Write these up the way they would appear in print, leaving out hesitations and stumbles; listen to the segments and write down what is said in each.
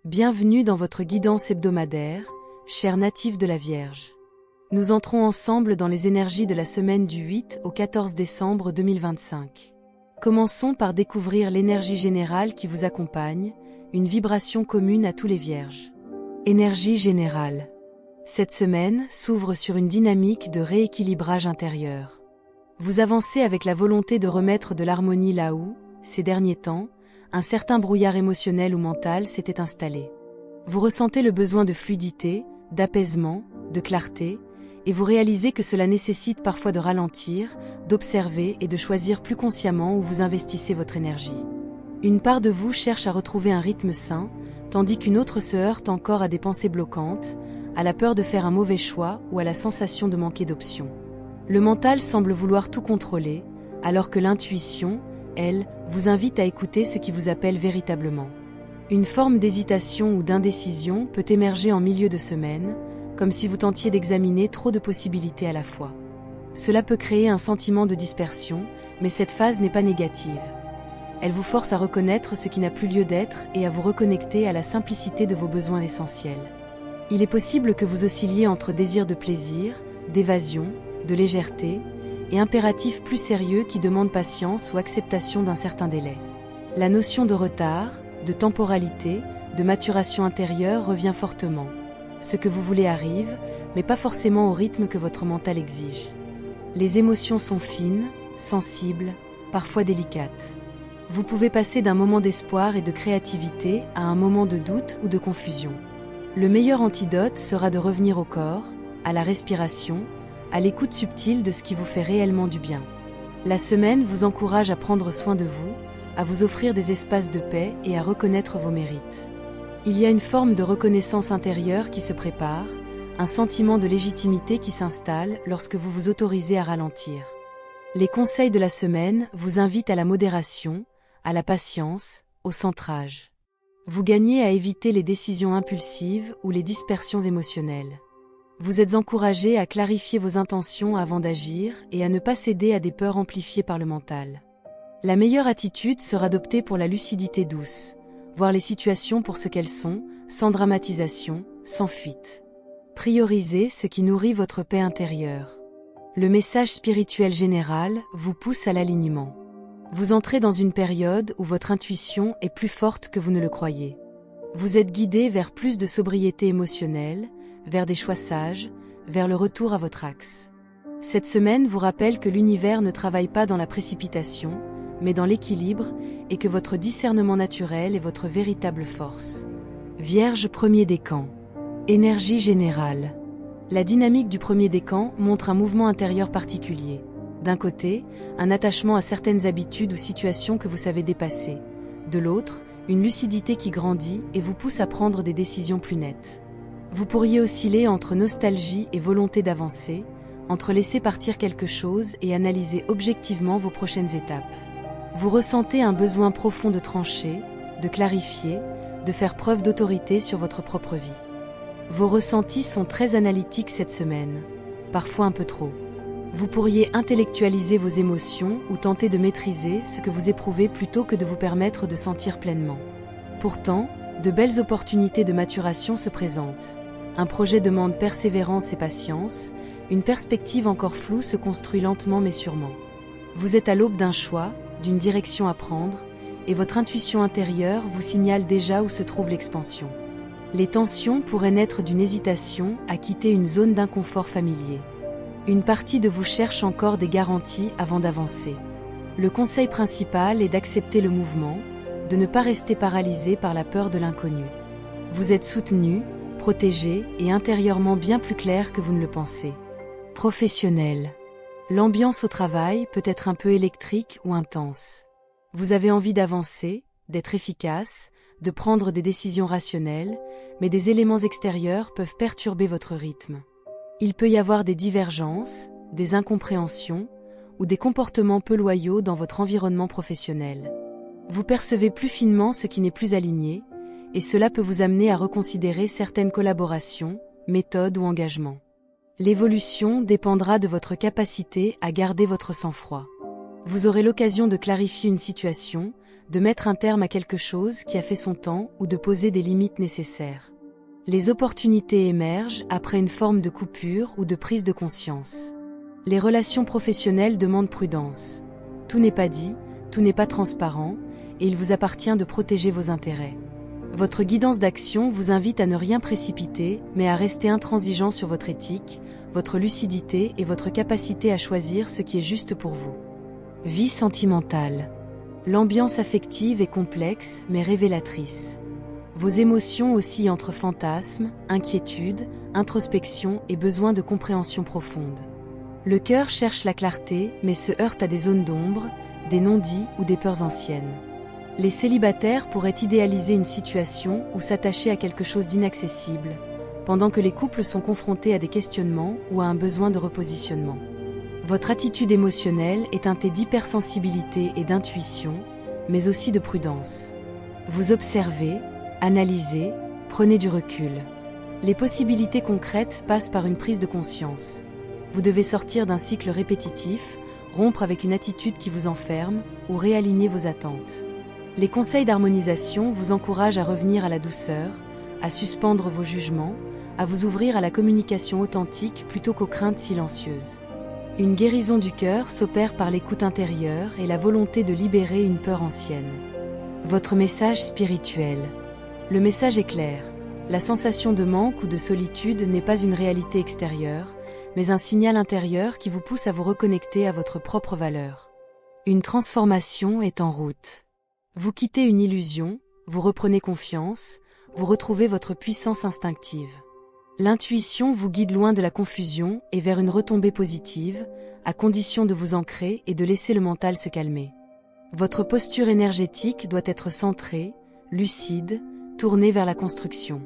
Bienvenue dans votre guidance hebdomadaire, chers natifs de la Vierge. Nous entrons ensemble dans les énergies de la semaine du 8 au 14 décembre 2025. Commençons par découvrir l'énergie générale qui vous accompagne, une vibration commune à tous les Vierges. Énergie générale. Cette semaine s'ouvre sur une dynamique de rééquilibrage intérieur. Vous avancez avec la volonté de remettre de l'harmonie là où, ces derniers temps, un certain brouillard émotionnel ou mental s'était installé. Vous ressentez le besoin de fluidité, d'apaisement, de clarté, et vous réalisez que cela nécessite parfois de ralentir, d'observer et de choisir plus consciemment où vous investissez votre énergie. Une part de vous cherche à retrouver un rythme sain, tandis qu'une autre se heurte encore à des pensées bloquantes, à la peur de faire un mauvais choix ou à la sensation de manquer d'options. Le mental semble vouloir tout contrôler, alors que l'intuition, elle, vous invite à écouter ce qui vous appelle véritablement. Une forme d'hésitation ou d'indécision peut émerger en milieu de semaine, comme si vous tentiez d'examiner trop de possibilités à la fois. Cela peut créer un sentiment de dispersion, mais cette phase n'est pas négative. Elle vous force à reconnaître ce qui n'a plus lieu d'être et à vous reconnecter à la simplicité de vos besoins essentiels. Il est possible que vous oscilliez entre désir de plaisir, d'évasion, de légèreté, et impératifs plus sérieux qui demandent patience ou acceptation d'un certain délai. La notion de retard, de temporalité, de maturation intérieure revient fortement. Ce que vous voulez arrive, mais pas forcément au rythme que votre mental exige. Les émotions sont fines, sensibles, parfois délicates. Vous pouvez passer d'un moment d'espoir et de créativité à un moment de doute ou de confusion. Le meilleur antidote sera de revenir au corps, à la respiration, à l'écoute subtile de ce qui vous fait réellement du bien. La semaine vous encourage à prendre soin de vous, à vous offrir des espaces de paix et à reconnaître vos mérites. Il y a une forme de reconnaissance intérieure qui se prépare, un sentiment de légitimité qui s'installe lorsque vous vous autorisez à ralentir. Les conseils de la semaine vous invitent à la modération, à la patience, au centrage. Vous gagnez à éviter les décisions impulsives ou les dispersions émotionnelles. Vous êtes encouragé à clarifier vos intentions avant d'agir et à ne pas céder à des peurs amplifiées par le mental. La meilleure attitude sera d'opter pour la lucidité douce, voir les situations pour ce qu'elles sont, sans dramatisation, sans fuite. Priorisez ce qui nourrit votre paix intérieure. Le message spirituel général vous pousse à l'alignement. Vous entrez dans une période où votre intuition est plus forte que vous ne le croyez. Vous êtes guidé vers plus de sobriété émotionnelle, vers des choix sages, vers le retour à votre axe. Cette semaine vous rappelle que l'univers ne travaille pas dans la précipitation, mais dans l'équilibre, et que votre discernement naturel est votre véritable force. Vierge premier décan. Énergie générale. La dynamique du premier décan montre un mouvement intérieur particulier. D'un côté, un attachement à certaines habitudes ou situations que vous savez dépasser. De l'autre, une lucidité qui grandit et vous pousse à prendre des décisions plus nettes. Vous pourriez osciller entre nostalgie et volonté d'avancer, entre laisser partir quelque chose et analyser objectivement vos prochaines étapes. Vous ressentez un besoin profond de trancher, de clarifier, de faire preuve d'autorité sur votre propre vie. Vos ressentis sont très analytiques cette semaine, parfois un peu trop. Vous pourriez intellectualiser vos émotions ou tenter de maîtriser ce que vous éprouvez plutôt que de vous permettre de sentir pleinement. Pourtant, de belles opportunités de maturation se présentent. Un projet demande persévérance et patience, une perspective encore floue se construit lentement mais sûrement. Vous êtes à l'aube d'un choix, d'une direction à prendre, et votre intuition intérieure vous signale déjà où se trouve l'expansion. Les tensions pourraient naître d'une hésitation à quitter une zone d'inconfort familier. Une partie de vous cherche encore des garanties avant d'avancer. Le conseil principal est d'accepter le mouvement, de ne pas rester paralysé par la peur de l'inconnu. Vous êtes soutenu, protégé et intérieurement bien plus clair que vous ne le pensez. Professionnel. L'ambiance au travail peut être un peu électrique ou intense. Vous avez envie d'avancer, d'être efficace, de prendre des décisions rationnelles, mais des éléments extérieurs peuvent perturber votre rythme. Il peut y avoir des divergences, des incompréhensions ou des comportements peu loyaux dans votre environnement professionnel. Vous percevez plus finement ce qui n'est plus aligné, et cela peut vous amener à reconsidérer certaines collaborations, méthodes ou engagements. L'évolution dépendra de votre capacité à garder votre sang-froid. Vous aurez l'occasion de clarifier une situation, de mettre un terme à quelque chose qui a fait son temps ou de poser des limites nécessaires. Les opportunités émergent après une forme de coupure ou de prise de conscience. Les relations professionnelles demandent prudence. Tout n'est pas dit, tout n'est pas transparent, et il vous appartient de protéger vos intérêts. Votre guidance d'action vous invite à ne rien précipiter, mais à rester intransigeant sur votre éthique, votre lucidité et votre capacité à choisir ce qui est juste pour vous. Vie sentimentale. L'ambiance affective est complexe mais révélatrice. Vos émotions oscillent entre fantasmes, inquiétude, introspection et besoin de compréhension profonde. Le cœur cherche la clarté mais se heurte à des zones d'ombre, des non-dits ou des peurs anciennes. Les célibataires pourraient idéaliser une situation ou s'attacher à quelque chose d'inaccessible, pendant que les couples sont confrontés à des questionnements ou à un besoin de repositionnement. Votre attitude émotionnelle est teintée d'hypersensibilité et d'intuition, mais aussi de prudence. Vous observez, analysez, prenez du recul. Les possibilités concrètes passent par une prise de conscience. Vous devez sortir d'un cycle répétitif, rompre avec une attitude qui vous enferme ou réaligner vos attentes. Les conseils d'harmonisation vous encouragent à revenir à la douceur, à suspendre vos jugements, à vous ouvrir à la communication authentique plutôt qu'aux craintes silencieuses. Une guérison du cœur s'opère par l'écoute intérieure et la volonté de libérer une peur ancienne. Votre message spirituel. Le message est clair. La sensation de manque ou de solitude n'est pas une réalité extérieure, mais un signal intérieur qui vous pousse à vous reconnecter à votre propre valeur. Une transformation est en route. Vous quittez une illusion, vous reprenez confiance, vous retrouvez votre puissance instinctive. L'intuition vous guide loin de la confusion et vers une retombée positive, à condition de vous ancrer et de laisser le mental se calmer. Votre posture énergétique doit être centrée, lucide, tournée vers la construction.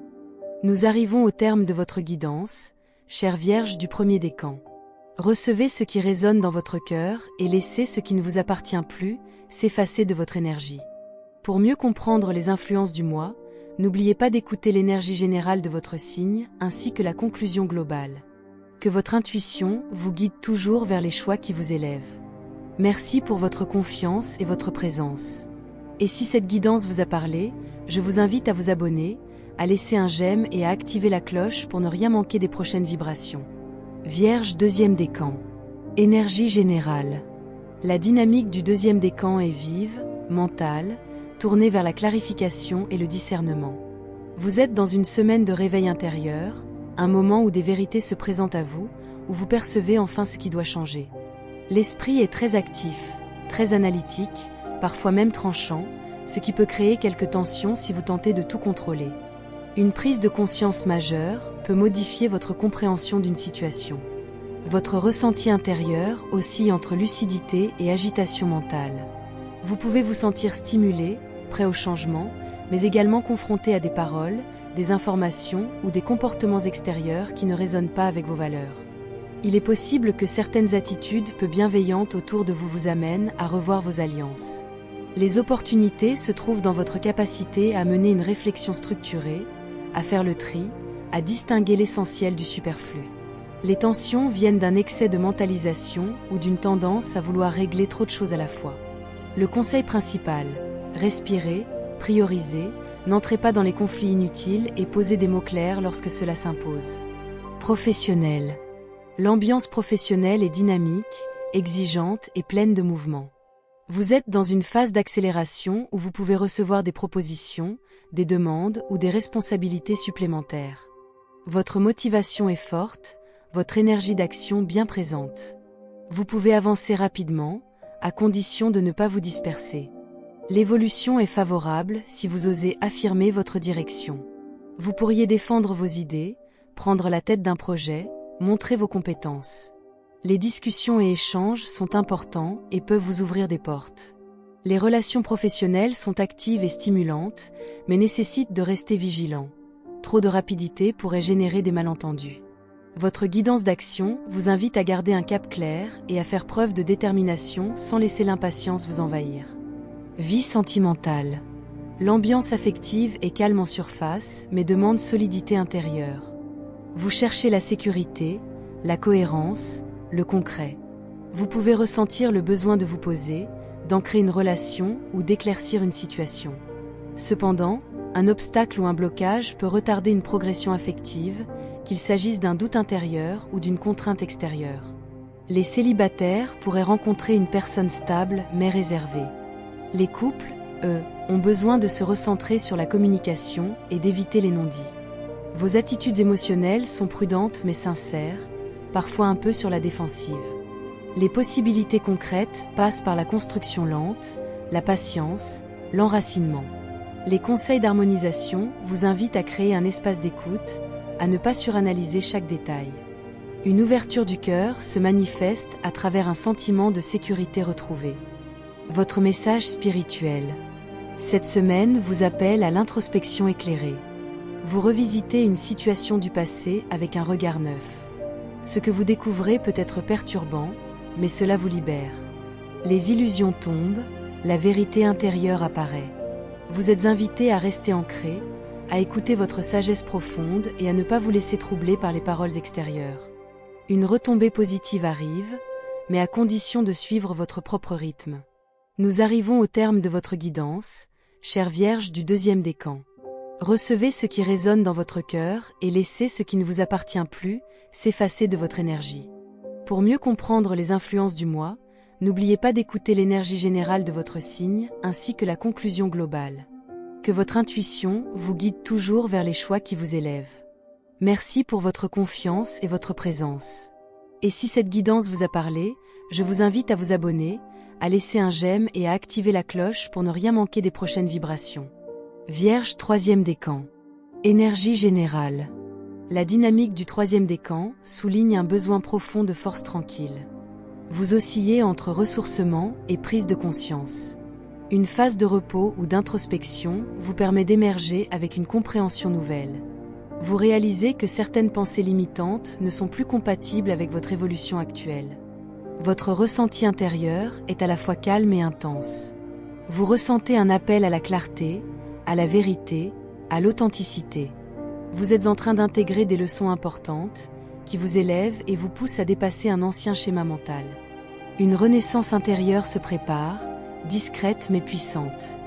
Nous arrivons au terme de votre guidance, chère Vierge du premier décan. Recevez ce qui résonne dans votre cœur et laissez ce qui ne vous appartient plus s'effacer de votre énergie. Pour mieux comprendre les influences du mois, n'oubliez pas d'écouter l'énergie générale de votre signe ainsi que la conclusion globale. Que votre intuition vous guide toujours vers les choix qui vous élèvent. Merci pour votre confiance et votre présence. Et si cette guidance vous a parlé, je vous invite à vous abonner, à laisser un j'aime et à activer la cloche pour ne rien manquer des prochaines vibrations. Vierge deuxième décan. Énergie générale. La dynamique du deuxième décan est vive, mentale, tournée vers la clarification et le discernement. Vous êtes dans une semaine de réveil intérieur, un moment où des vérités se présentent à vous, où vous percevez enfin ce qui doit changer. L'esprit est très actif, très analytique, parfois même tranchant, ce qui peut créer quelques tensions si vous tentez de tout contrôler. Une prise de conscience majeure peut modifier votre compréhension d'une situation. Votre ressenti intérieur oscille entre lucidité et agitation mentale. Vous pouvez vous sentir stimulé, prêt au changement, mais également confronté à des paroles, des informations ou des comportements extérieurs qui ne résonnent pas avec vos valeurs. Il est possible que certaines attitudes peu bienveillantes autour de vous vous amènent à revoir vos alliances. Les opportunités se trouvent dans votre capacité à mener une réflexion structurée, à faire le tri, à distinguer l'essentiel du superflu. Les tensions viennent d'un excès de mentalisation ou d'une tendance à vouloir régler trop de choses à la fois. Le conseil principal: respirez, priorisez, n'entrez pas dans les conflits inutiles et posez des mots clairs lorsque cela s'impose. Professionnel. L'ambiance professionnelle est dynamique, exigeante et pleine de mouvements. Vous êtes dans une phase d'accélération où vous pouvez recevoir des propositions, des demandes ou des responsabilités supplémentaires. Votre motivation est forte, votre énergie d'action bien présente. Vous pouvez avancer rapidement, à condition de ne pas vous disperser. L'évolution est favorable si vous osez affirmer votre direction. Vous pourriez défendre vos idées, prendre la tête d'un projet, montrer vos compétences. Les discussions et échanges sont importants et peuvent vous ouvrir des portes. Les relations professionnelles sont actives et stimulantes, mais nécessitent de rester vigilant. Trop de rapidité pourrait générer des malentendus. Votre guidance d'action vous invite à garder un cap clair et à faire preuve de détermination sans laisser l'impatience vous envahir. Vie sentimentale. L'ambiance affective est calme en surface, mais demande solidité intérieure. Vous cherchez la sécurité, la cohérence, le concret. Vous pouvez ressentir le besoin de vous poser, d'ancrer une relation ou d'éclaircir une situation. Cependant, un obstacle ou un blocage peut retarder une progression affective, qu'il s'agisse d'un doute intérieur ou d'une contrainte extérieure. Les célibataires pourraient rencontrer une personne stable mais réservée. Les couples, eux, ont besoin de se recentrer sur la communication et d'éviter les non-dits. Vos attitudes émotionnelles sont prudentes mais sincères, parfois un peu sur la défensive. Les possibilités concrètes passent par la construction lente, la patience, l'enracinement. Les conseils d'harmonisation vous invitent à créer un espace d'écoute, à ne pas suranalyser chaque détail. Une ouverture du cœur se manifeste à travers un sentiment de sécurité retrouvé. Votre message spirituel. Cette semaine vous appelle à l'introspection éclairée. Vous revisitez une situation du passé avec un regard neuf. Ce que vous découvrez peut être perturbant, mais cela vous libère. Les illusions tombent, la vérité intérieure apparaît. Vous êtes invité à rester ancré, à écouter votre sagesse profonde et à ne pas vous laisser troubler par les paroles extérieures. Une retombée positive arrive, mais à condition de suivre votre propre rythme. Nous arrivons au terme de votre guidance, chère Vierge du 2e décan. Recevez ce qui résonne dans votre cœur et laissez ce qui ne vous appartient plus s'effacer de votre énergie. Pour mieux comprendre les influences du mois, n'oubliez pas d'écouter l'énergie générale de votre signe ainsi que la conclusion globale. Que votre intuition vous guide toujours vers les choix qui vous élèvent. Merci pour votre confiance et votre présence. Et si cette guidance vous a parlé, je vous invite à vous abonner, à laisser un j'aime et à activer la cloche pour ne rien manquer des prochaines vibrations. Vierge 3e décan. Énergie générale. La dynamique du 3e décan souligne un besoin profond de force tranquille. Vous oscillez entre ressourcement et prise de conscience. Une phase de repos ou d'introspection vous permet d'émerger avec une compréhension nouvelle. Vous réalisez que certaines pensées limitantes ne sont plus compatibles avec votre évolution actuelle. Votre ressenti intérieur est à la fois calme et intense. Vous ressentez un appel à la clarté, à la vérité, à l'authenticité. Vous êtes en train d'intégrer des leçons importantes, qui vous élèvent et vous poussent à dépasser un ancien schéma mental. Une renaissance intérieure se prépare, discrète mais puissante.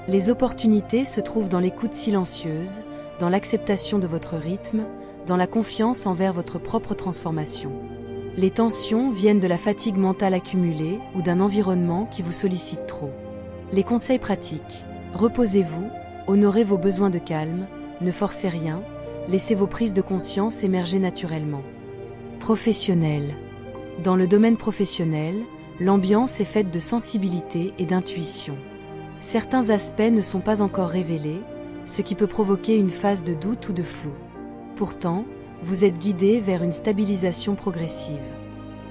Les opportunités se trouvent dans l'écoute silencieuse, dans l'acceptation de votre rythme, dans la confiance envers votre propre transformation. Les tensions viennent de la fatigue mentale accumulée ou d'un environnement qui vous sollicite trop. Les conseils pratiques. Reposez-vous, honorez vos besoins de calme, ne forcez rien, laissez vos prises de conscience émerger naturellement. Professionnel. Dans le domaine professionnel, l'ambiance est faite de sensibilité et d'intuition. Certains aspects ne sont pas encore révélés, ce qui peut provoquer une phase de doute ou de flou. Pourtant, vous êtes guidé vers une stabilisation progressive.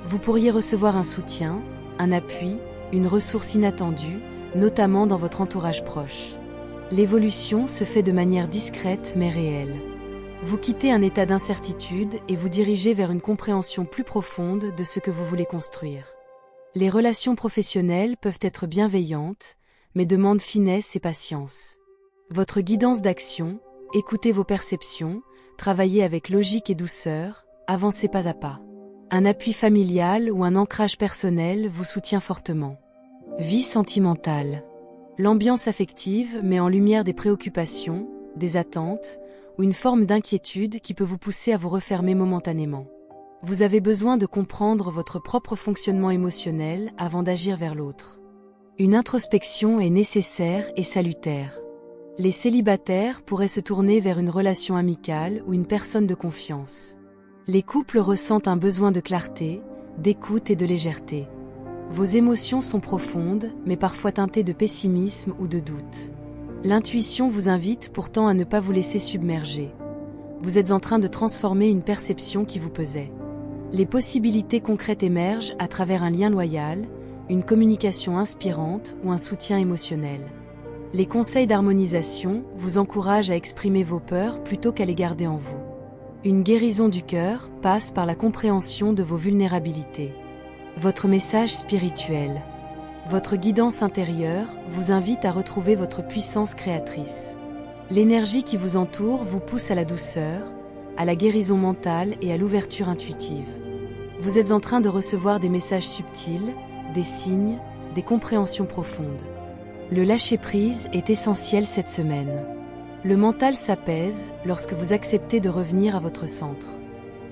Vous pourriez recevoir un soutien, un appui, une ressource inattendue, notamment dans votre entourage proche. L'évolution se fait de manière discrète mais réelle. Vous quittez un état d'incertitude et vous dirigez vers une compréhension plus profonde de ce que vous voulez construire. Les relations professionnelles peuvent être bienveillantes, mais demandent finesse et patience. Votre guidance d'action, écoutez vos perceptions, travaillez avec logique et douceur, avancez pas à pas. Un appui familial ou un ancrage personnel vous soutient fortement. Vie sentimentale. L'ambiance affective met en lumière des préoccupations, des attentes, ou une forme d'inquiétude qui peut vous pousser à vous refermer momentanément. Vous avez besoin de comprendre votre propre fonctionnement émotionnel avant d'agir vers l'autre. Une introspection est nécessaire et salutaire. Les célibataires pourraient se tourner vers une relation amicale ou une personne de confiance. Les couples ressentent un besoin de clarté, d'écoute et de légèreté. Vos émotions sont profondes, mais parfois teintées de pessimisme ou de doute. L'intuition vous invite pourtant à ne pas vous laisser submerger. Vous êtes en train de transformer une perception qui vous pesait. Les possibilités concrètes émergent à travers un lien loyal, une communication inspirante ou un soutien émotionnel. Les conseils d'harmonisation vous encouragent à exprimer vos peurs plutôt qu'à les garder en vous. Une guérison du cœur passe par la compréhension de vos vulnérabilités. Votre message spirituel. Votre guidance intérieure vous invite à retrouver votre puissance créatrice. L'énergie qui vous entoure vous pousse à la douceur, à la guérison mentale et à l'ouverture intuitive. Vous êtes en train de recevoir des messages subtils, des signes, des compréhensions profondes. Le lâcher-prise est essentiel cette semaine. Le mental s'apaise lorsque vous acceptez de revenir à votre centre.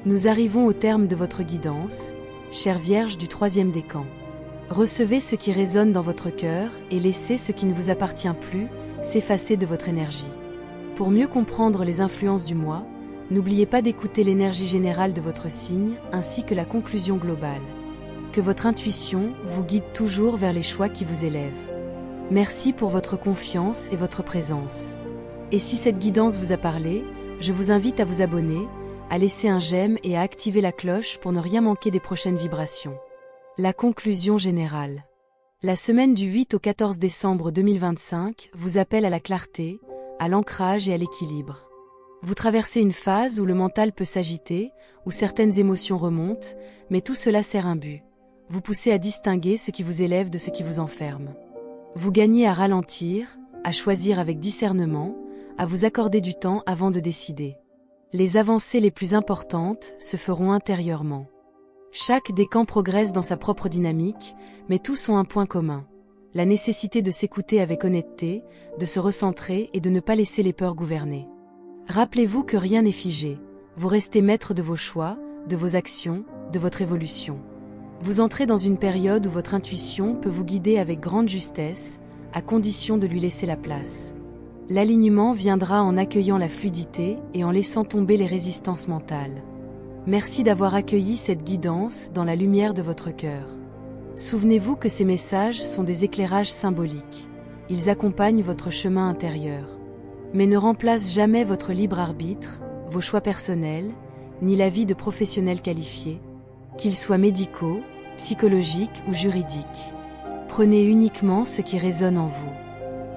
Nous arrivons au terme de votre guidance, chère Vierge du 3e décan. Recevez ce qui résonne dans votre cœur et laissez ce qui ne vous appartient plus s'effacer de votre énergie. Pour mieux comprendre les influences du mois, n'oubliez pas d'écouter l'énergie générale de votre signe ainsi que la conclusion globale. Que votre intuition vous guide toujours vers les choix qui vous élèvent. Merci pour votre confiance et votre présence. Et si cette guidance vous a parlé, je vous invite à vous abonner, à laisser un j'aime et à activer la cloche pour ne rien manquer des prochaines vibrations. La conclusion générale. La semaine du 8 au 14 décembre 2025 vous appelle à la clarté, à l'ancrage et à l'équilibre. Vous traversez une phase où le mental peut s'agiter, où certaines émotions remontent, mais tout cela sert un but. Vous poussez à distinguer ce qui vous élève de ce qui vous enferme. Vous gagnez à ralentir, à choisir avec discernement, à vous accorder du temps avant de décider. Les avancées les plus importantes se feront intérieurement. Chaque décan progresse dans sa propre dynamique, mais tous ont un point commun. La nécessité de s'écouter avec honnêteté, de se recentrer et de ne pas laisser les peurs gouverner. Rappelez-vous que rien n'est figé. Vous restez maître de vos choix, de vos actions, de votre évolution. Vous entrez dans une période où votre intuition peut vous guider avec grande justesse, à condition de lui laisser la place. L'alignement viendra en accueillant la fluidité et en laissant tomber les résistances mentales. Merci d'avoir accueilli cette guidance dans la lumière de votre cœur. Souvenez-vous que ces messages sont des éclairages symboliques. Ils accompagnent votre chemin intérieur. Mais ne remplacent jamais votre libre arbitre, vos choix personnels, ni l'avis de professionnels qualifiés, qu'ils soient médicaux, psychologiques ou juridiques. Prenez uniquement ce qui résonne en vous.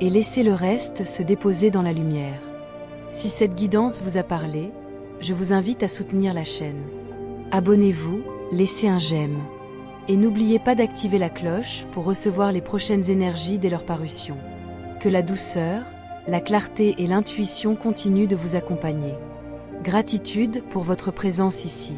Et laissez le reste se déposer dans la lumière. Si cette guidance vous a parlé, je vous invite à soutenir la chaîne. Abonnez-vous, laissez un j'aime. Et n'oubliez pas d'activer la cloche pour recevoir les prochaines énergies dès leur parution. Que la douceur, la clarté et l'intuition continuent de vous accompagner. Gratitude pour votre présence ici.